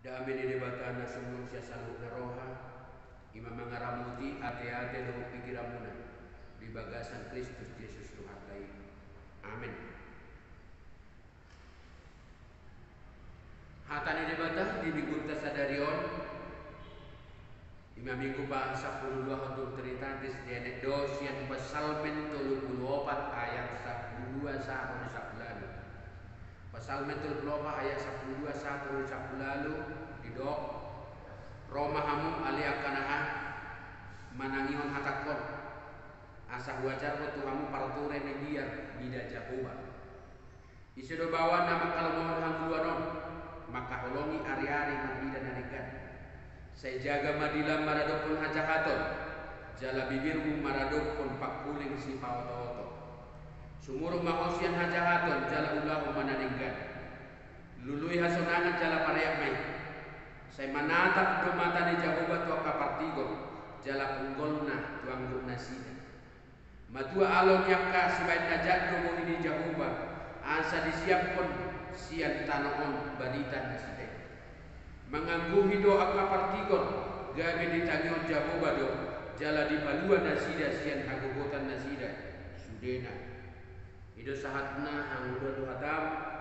Dami di debatana sumung sia saluk naroha imam mangaramuti ate-ate doho pikiramuna di bagasan Kristus Yesus Tuhan kai. Amin. Hatani debata di minggu tasadarion imam minggu pa 10 untuk teritantis jenek dos yang Psalmen 34 ayat 12 sampai 11. Psalmen 34 ayat 12 sampai 11 didok Roma hamu ali akanaha manangion hatakon asa wajar ko tuhamu parature ni biar bida Jakoba isedo bawa nama kalmohon hamu duanon maka holongi ari-ari mabida narikan saya jaga madilam maradopon hajahaton jala bibirmu maradopon pakuling si paoto-oto sumuru mahosian hajahaton jala ulahu mananinggan lului hasonangan jala pareak mai saya menatap do mata ni Jahoba tua kapartigo jala punggolna tuang nasida matua alon yakka sebaik najak do ini Jahoba asa disiapkan sian tanaon barita nasida mengangguhi doa kapartigon gabe ditangion Jahoba do jala dipalua nasida sian hagogotan nasida sudena ido sahatna anggudo do hatam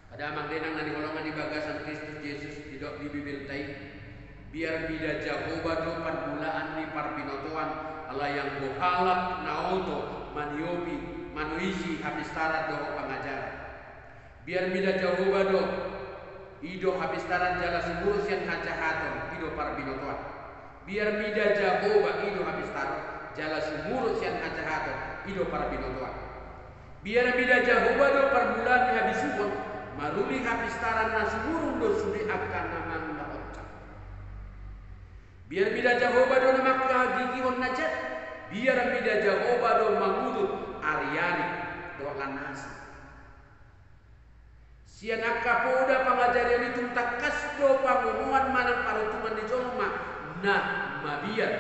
pada amang denang nani holongan di bagasan Kristus Yesus tidak dibibirtai biar bida Jahoba do parmulaan ni parpinotoan ala yang bohalak naoto maniobi manuisi habis tarat do pengajaran biar bida Jahoba do ido habis tarat jala semurus yang hajahaton ido parpinotoan biar bida Jahoba ido habis tarat jala semurus yang hajahaton ido parpinotoan biar bida Jahoba do parmulaan ni habis umur maruli habis taran nasi burung do sudi akan namang na ocak biar bida Jahoba do namakka gigi on najat biar bida Jahoba do mangudut ari-ari do lanasi sian akapoda pangajarian itu takas do pangumuan manang parutuman di jolma nah mabiar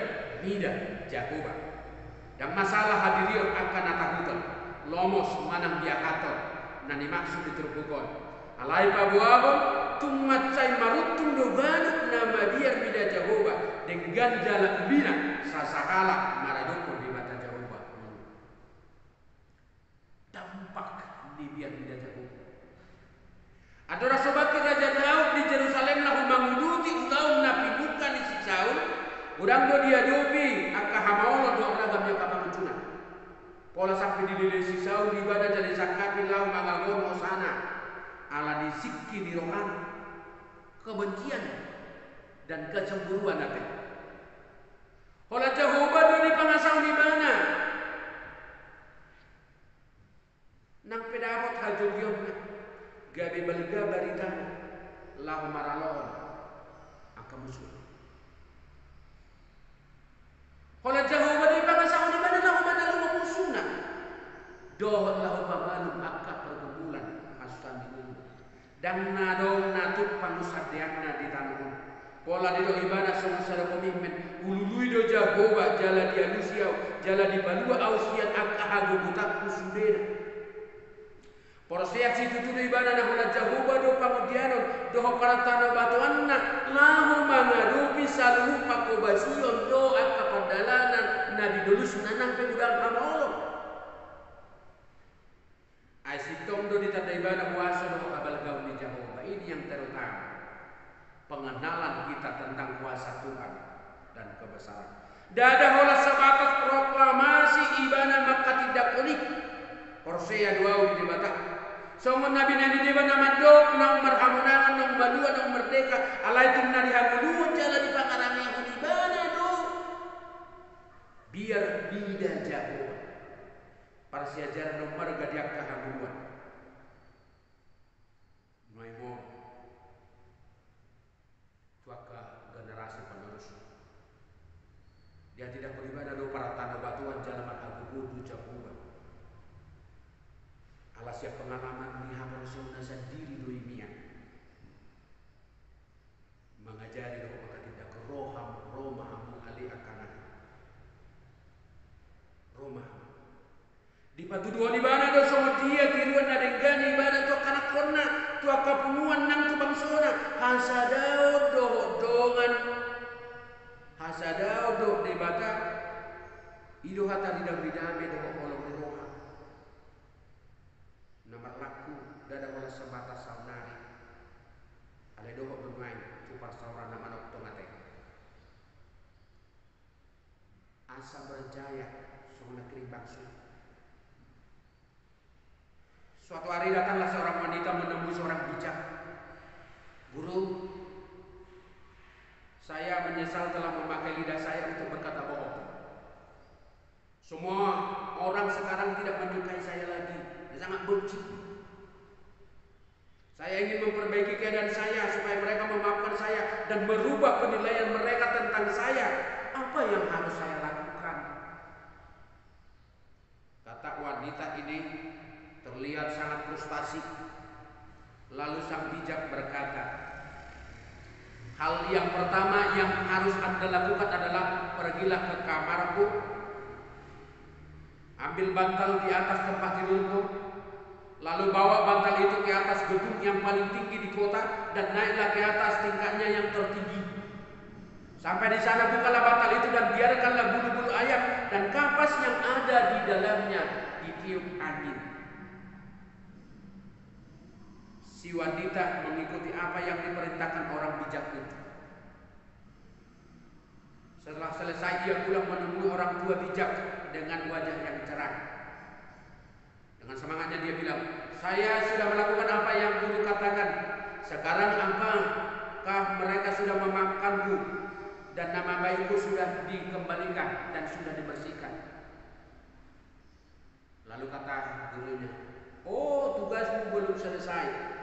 bida Jahoba dan masalah hadirion akan atakutan lomos manang biakaton nani maksud diterbukon alai pabuabon tumacai marutung do banyak nama biar bida Jahoba dengan jalan bina sasahala maradoko di mata Jahoba dampak di biar bida Jahoba adora sobat Raja Daud di Jerusalem lahu manguduti ulau napidukan di si Saul urang do dia dobi angka hamaolon do ragamnya kapamucuna pola sampai di diri si Saul ibadah jadi sakati lau mangagon osana ala disikki di rohani kebencian dan kecemburuan apa hola Jahoba do di pangasau di mana nang pedabot hajogion gabe balga baritan lau maralon akan musuh hola Jahoba do di pangasau di mana lau mana lau musuhna doh lau pabalum akka pergumulan dan nadong natut panusadiakna di tanah pola di do ibadah sama-sama komitmen ulului do Jahoba jala di alusiau jala di balua ausian akka hago butak kusudena porseak situ tu ibadah na hola Jahoba do pamudianon do para tanah batuanna lahu mangarupi salu pakobasion do akka padalanan na di dolus nanang pegudang hamolong Aisitong do ditanda ibadah kuasa do abal gaul di Jahoba ini yang terutama pengenalan kita tentang kuasa Tuhan dan kebesaran. Dada hola sebatas proklamasi ibadah maka tidak unik. Porsea dua di debata. Songon nabi nabi deba nama dok nang marhamunangan nang balua nang merdeka alaitum nari hamulu jalan di pakarang yang ibadah do. Biar bida Jahoba. Parsiajar nomor gadiak kahamuan maimo tuaka generasi penerus dia tidak beribadah do para tanah batuan jalaman abu du Jahoba alas siap pengalaman lihat persona sendiri do imian mengajari do maka tidak roham Roma hamu ali akanan Roma di patuduhan ibadah do sama dia tiruan adenggan ibadah tu kana kona tu akapunguan nang tu bangsona hasadau dongan hasadau do debata ido hata bidame do olong roha nomor laku dada olah sebatas saunari ale do bermain cupar saurana manok tongate asa berjaya sona kerimbang su. Suatu hari datanglah seorang wanita menemui seorang bijak. Guru, saya menyesal telah memakai lidah saya untuk berkata bohong. Semua orang sekarang tidak menyukai saya lagi. Dia sangat benci. Saya ingin memperbaiki keadaan saya supaya mereka memaafkan saya dan merubah penilaian mereka tentang saya. Apa yang harus saya lakukan? Kata wanita ini terlihat sangat frustasi. Lalu sang bijak berkata, hal yang pertama yang harus Anda lakukan adalah pergilah ke kamarku, ambil bantal di atas tempat tidurku, lalu bawa bantal itu ke atas gedung yang paling tinggi di kota dan naiklah ke atas tingkatnya yang tertinggi. Sampai di sana bukalah bantal itu dan biarkanlah bulu-bulu ayam dan kapas yang ada di dalamnya ditiup angin. Si wanita mengikuti apa yang diperintahkan orang bijak itu. Setelah selesai ia pulang menemui orang tua bijak dengan wajah yang cerah. Dengan semangatnya dia bilang, saya sudah melakukan apa yang guru katakan. Sekarang apakah mereka sudah memaafkanku dan nama baikku sudah dikembalikan dan sudah dibersihkan? Lalu kata gurunya, oh, tugasmu belum selesai.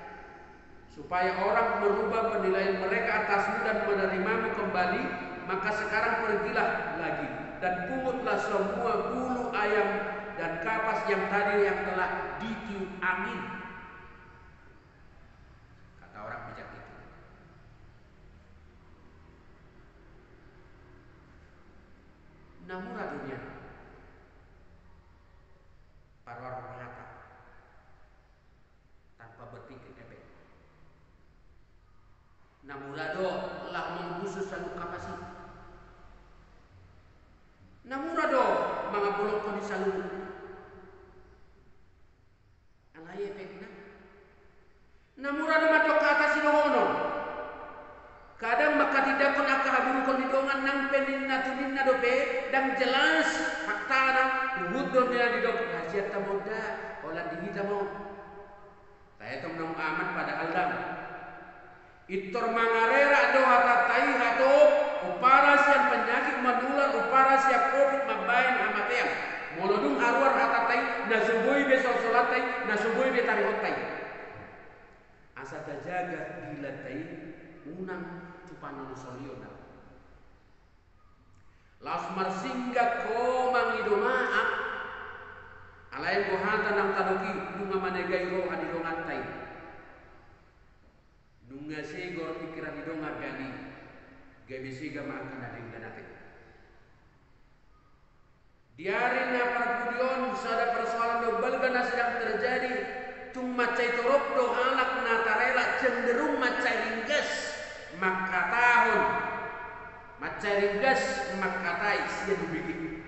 Supaya orang merubah penilaian mereka atasmu dan menerimamu kembali, maka sekarang pergilah lagi dan pungutlah semua bulu ayam dan kapas yang tadi yang telah ditiup angin. Kata orang bijak itu. Namura dunia parwar nyata tanpa berpikir efek. Namurado lah mengkhusus selalu kapasi. Namurado mangabulok ko di salu. Alay efek na. Namurado matok ke atas inohono. Kadang makatidakon akahabulukon di dongan nang penin na tunin na dope dan jelas faktana uhud don nila di dope hasiat tamoda olah dihita mo. Tayo tong nang aman pada aldam. Itor mangarera do hatatai hato uparas yang penyakit menular uparas yang covid mabain amateang molodung arwar hatatai nasubui besol solatai nasubui betarihotai asa tajaga dilatai unang cupanan soliona las marsingga ko mangidomaa alain gohanta nang tanuki dunga manegai roh adidongantai nunga segor pikiran idonga gani gabi siga makan ading ganate diarin perbudion sada persoalan do balgana sedang terjadi tung macai torok do anak natarela cenderung macai ringgas maka tahun macai ringgas makatai sia dubiki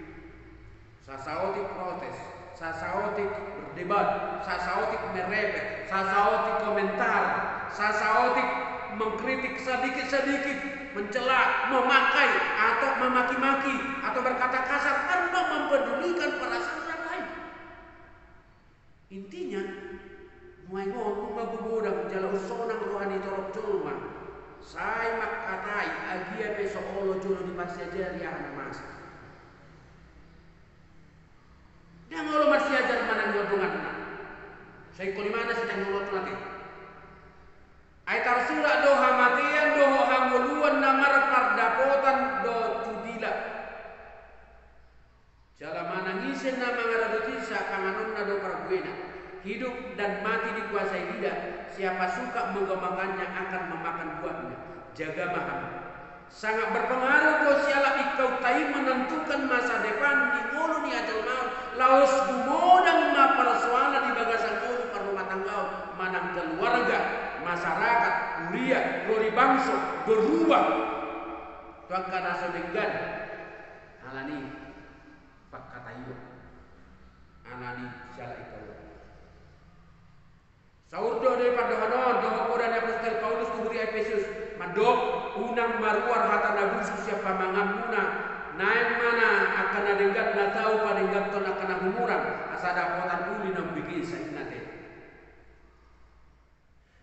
sasaotik protes sasaotik berdebat sasaotik merebet sasaotik komentar sasaotik mengkritik sedikit-sedikit, mencela, memakai atau memaki-maki atau berkata kasar tanpa mempedulikan perasaan orang lain. Intinya, mulai ngomong babubodang jala usonang rohani torok jolma. Saya makatai agia besok olo jolo di masih ajar ya anak mas. Dia ngolo masih ajar mana nyodongan na. Saya kau di mana sedang ngolot latih. Ay tarsura do hamatian do hanguluan namar pardapotan do tudila. Jala manangisen na mga radotisa kanganon na do parguena. Hidup dan mati dikuasai lidah. Siapa suka mengembangkannya akan memakan buahnya. Jaga mahal. Sangat berpengaruh do siala ikau tai menentukan masa depan di ngulu ni ajal maut. Laos dumodang ma persoalan di bagasan ngulu per rumah tangga manang keluarga. masyarakat, kuliah, lori bangsa berubah. Tuan kana sedenggan alani pak katayo. Alani jala itu. Saurdo daripada hanon doa koran apostol Paulus kuburi Efesus madok unang maruar hata nabusu siapa mangamuna naik mana akan adenggat na tahu padenggat ton akan humuran asada potan uli nam bikin sainate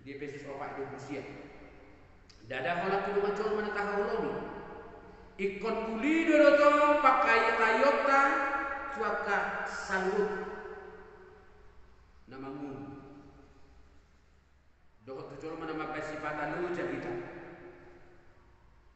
di Efesus 4:20 dada hola kudu macol mana taholomi ikon uli doroto pakai tayota cuaka salut namamu dohot tujuan mana makai sifatan lu kita.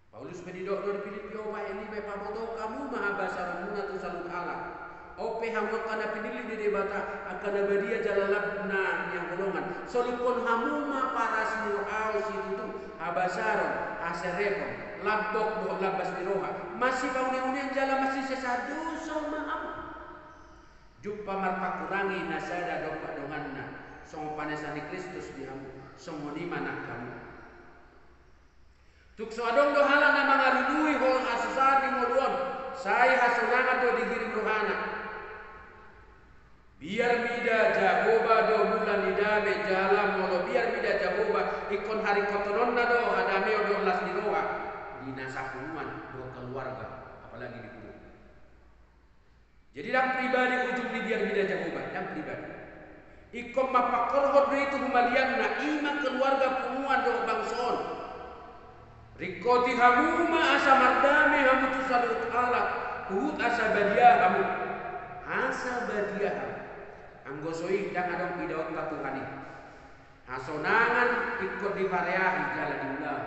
Paulus menidok dari Filipi opa ini bepa boto kamu maha basar muna tu salut Allah. Ope hamu kana pinili di debata akan abadia jalalabna yang golongan. Solukon hamu ma para sinur au situ tu habasaron aserepon labok do labas diroha. Masih paune-une jala masih sesadu sama am. Jumpa marpa kurangi nasada dopa donganna. Songo panesan di Kristus di hamu. Songo di mana kamu? Tuk soadong do halang na mga lului hol asusar di modon. Saya hasunangan do digirim rohana. Biar mida Jahoba do bulan idame jala molo biar mida Jahoba ikon hari kotonon na do hadame do las di roha. Dinasakuman do keluarga apalagi di kudu. Jadi dang pribadi ujung di biar mida Jahoba dang pribadi. Ikom mapakorhod itu humalian na ima keluarga pumuan do bangson. Rikoti hamuma asa mardame hamu tu salut Allah. Uhud asa badia hamu. Asa badia hamu. Anggosoi dang adong idaot tatuhani. Asonangan ikut di pareahi jalan di ulang.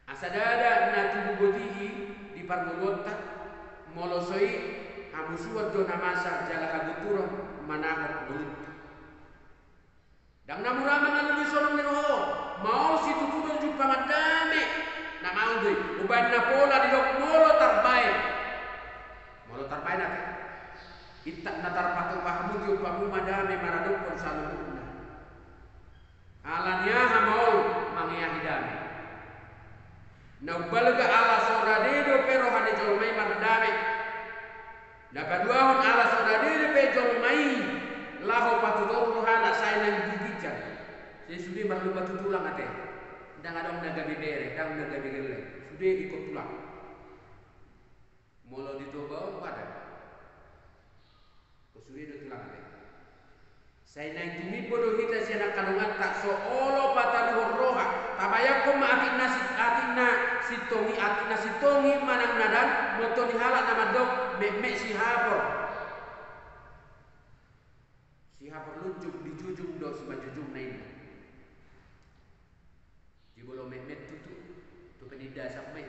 Asa dada na tubugotihi di parmolotak molosoi hamu suat do namasa jala haguturong manahok belut. Dang namurama nanu disorong meroho. Mau situ tudong jumpa madame. Na mau doi. Uban na pola di dok molo tarbae. Molo tarbae nate. Itak na tarpato pahamu jumpa mu madame maradok pon salumuna. Alanya hamaol mangiyahi dame. Na ubalga ala soradedo pero hane jolmai madame. Na paduahon ala soradedo pe jolmai. Laho patudor rohana saya nang gigijan. Saya sudah marlu batu tulang ate. Dang adong naga bidere, dang naga bigele. Sudah ikut tulang. Molo ditoba pada. Sudah do tulang ate. Saya nang tumi bodoh kita sianak kanungan tak soolo pataluhor roha. Tabayak ko maatina sitongi manang nadan motoni halak nama dok mek si hapor. Siha perluncuk dijujung do semajujung nain. Jibolo memet tutu tu penida sampai.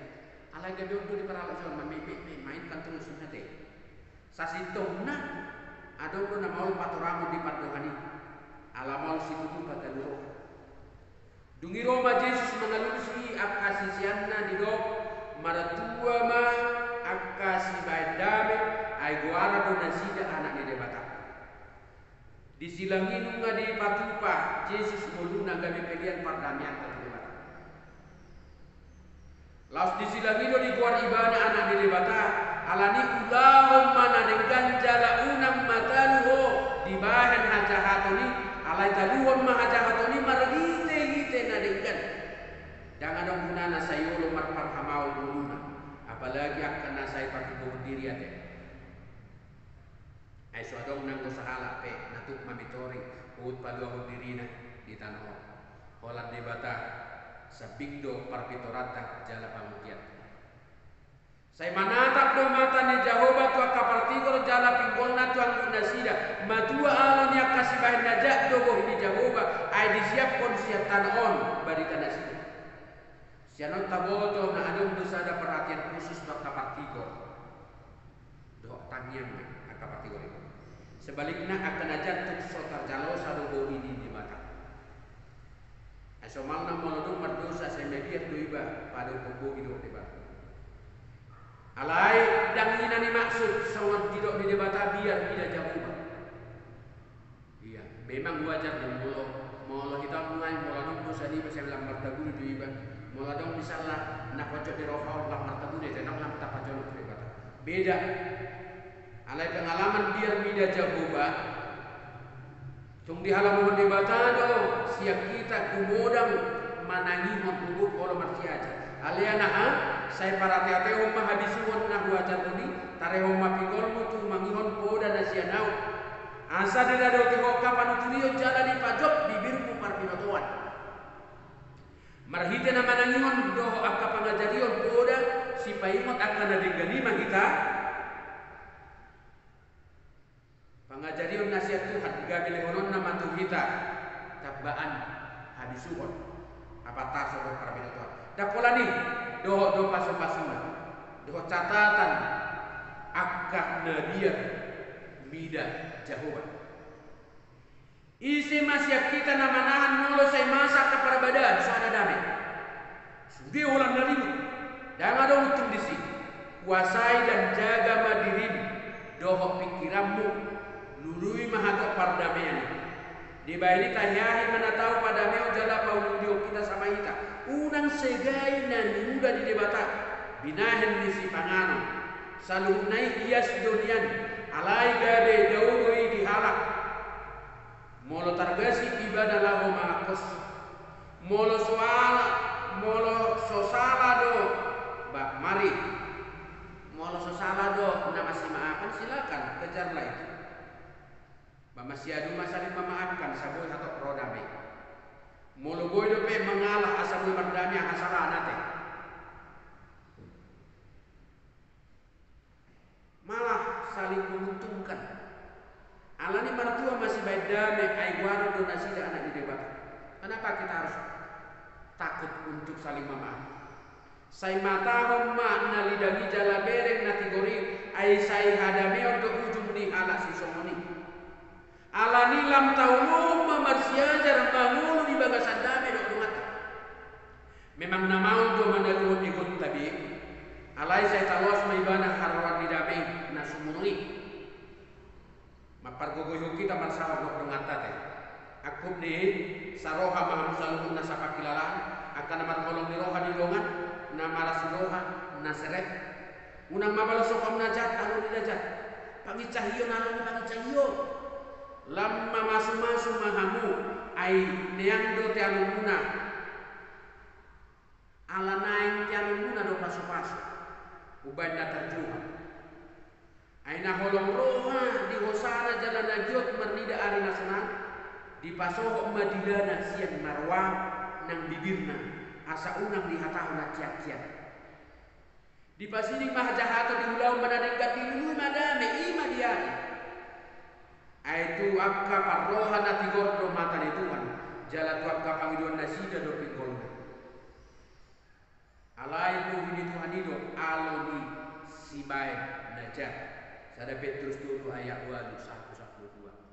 Alai gabe do di paralak jon mainkan terus nate. Sasitong na adong do na maul patoramu di padohani. Alamol situ tu pataluro. Dungi Roma Yesus mengalusi akasisianna di dok maratua ma akasi baedame ai goara do nasida anak ni debata. Disilangi nunga di patupa Yesus moluna gabe pelian pardamian terlebata. Laos disilangi do di guar ibadah anak di debata alani ulahum mana dengan jala unang mataluho di bahan hajahatoni alai taluhon mahajahatoni marlite hite na dengan. Jangan dong gunana sayolo marpar hamau moluna apalagi akan nasai patubo diri ate. Ay suadong nang sahala pe natuk mamitori ut paluang dirina di tanah Holland di bata sabingdo parpitorata jala pamutian. Saya manatap do mata ni Jahoba tua kapartigor jala pinggolna tua nasida madua alon yang kasih bahan najak do boh di Jahoba ay disiap kon siap tanon bari tanasida. Sianon taboto na adong dosa ada perhatian khusus tua kapartigor. Do tangian kapartigor itu. Sebaliknya akan aja tuk sotar jalo sadobo ini di mata. Asomal na molodong mardosa sa mediat doiba pada pobo hidup di bata. Alai dang ina ni maksud sangat tidak di debata biar tidak jauh. Iya, memang wajar dan molo molo kita mulai molo nunggu sadi bisa bilang martabu di iba molo dong misalnya nak pojok di rofa ulah martabu di tenang lam tak pojok di bata beda alai pengalaman biar beda jagoba tung di halaman di bata do siap kita kumodang manangi mengubuk olo marciaja alia nah saya para teate umma habisuon nah wajar ini tare umma pikor mutu mangihon poda nasianau asa de dado tiho kapan utulio jalani pajok bibirmu parpinotuan marhite na manangion doho akka pangajarion poda si paimot akan ada ganima kita pangajarion nasihat Tuhan gabile honon na mantu kita tabbaan habisuon apa taso do parpinotuan dakolani doho do pasu-pasuna doho catatan akka nabiya bida Jehovah. Isi masih kita namanahan mulu saya masak ke perabadaan so ada damai. Sudah ulang darimu. Jangan dong utung di sini. Kuasai dan jaga madirimu. Dohok pikiranmu. Lului mahatok pardamaian. Di bayi tanyahi mana tahu pada meo jala paudio kita sama kita. Unang segai dan muda di debata. Binahin di si pangano. Salu naik hias donian. Alai gabe daudoi dihalak molo targasi ibadah lahu ma'akos molo sosala do bak mari molo sosala do na masih maafkan silakan kejar lagi masih adu masalah memaafkan saboy atau prodame molo boy do pe mengalah asal mardami asala anate malah saling menguntungkan. Alani martua masih baik damai aigwano donasi dan anak di debat. Kenapa kita harus takut untuk saling memaaf? Sai mata homma na lidagi jala bereng na tigori ai sai hadame untuk ujung ni ala si somoni. Alani lam taulu mamarsiajar mangulu di bagasan dame do mata. Memang nama untuk manaluhun ikut tabi. Alai saya tawas maibana harwan di dame na sumunui. Mapargogoyo kita masalah dok dengata teh. Aku ni saroha mahamusaluhun na sapakilalaan akan namar kolong di roha di longan na marasiroha na seret. Unang mabalosokam najat anu di najat. Pangi cahiyo na anu pangi cahiyo. Lamma masu-masu mahamu ai neando te anu muna. Ala naing te anu muna do pasu-pasu. Uban na terjuha. Aina holong roha di hosana jalan nagiot mernida ari nasenang di pasoho madilana sian marwa nang bibirna asa unang di hatahna ciak-ciak di pasining mahajahato di ulau manadengkat di lulu madame ima diani aitu akka parroha na tigordo mata ni Tuhan jala tuakka pangiduan nasida do pingkolna alai tu hini Tuhan ido aloni sibai najat Sada Petrus 2 ayat 2 1 1 2